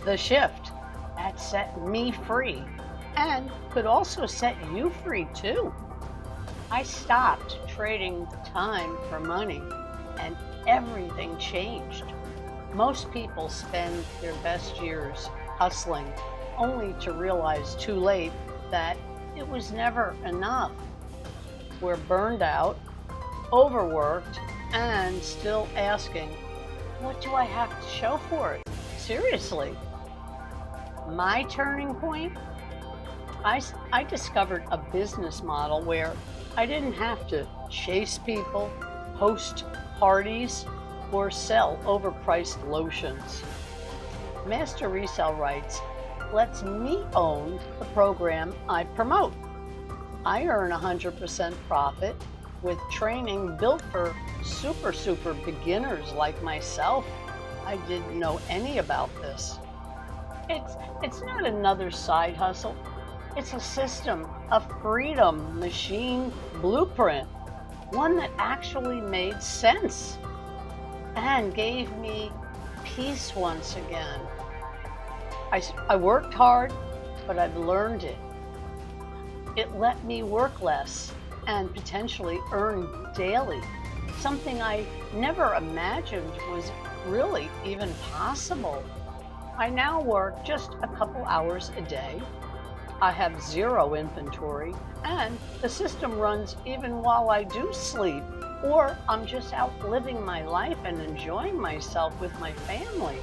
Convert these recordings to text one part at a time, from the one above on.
The shift that set me free and could also set you free too. I stopped trading time for money and everything changed. Most people spend their best years hustling only to realize too late that it was never enough. We're burned out, overworked, and still asking, what do I have to show for it? Seriously. My turning point? I discovered a business model where I didn't have to chase people, host parties, or sell overpriced lotions. Master Resale Rights lets me own the program I promote. I earn 100% profit with training built for super beginners like myself. I didn't know any about this. It's not another side hustle. It's a system, a freedom machine blueprint, one that actually made sense and gave me peace once again. I worked hard, but I've learned it. It let me work less and potentially earn daily, something I never imagined was really even possible. I now work just a couple hours a day. I have zero inventory, and the system runs even while I do sleep, or I'm just out living my life and enjoying myself with my family.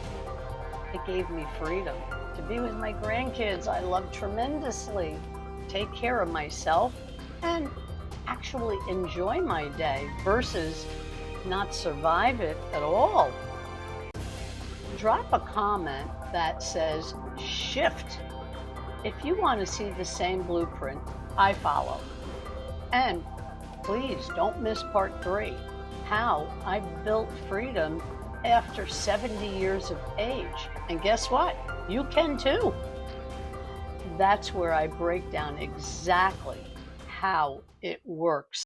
It gave me freedom to be with my grandkids I love tremendously, take care of myself, and actually enjoy my day versus not survive it at all. Drop a comment that says shift if you want to see the same blueprint I follow. And please don't miss part 3, how I built freedom after 70 years of age. And guess what? You can too. That's where I break down exactly how it works.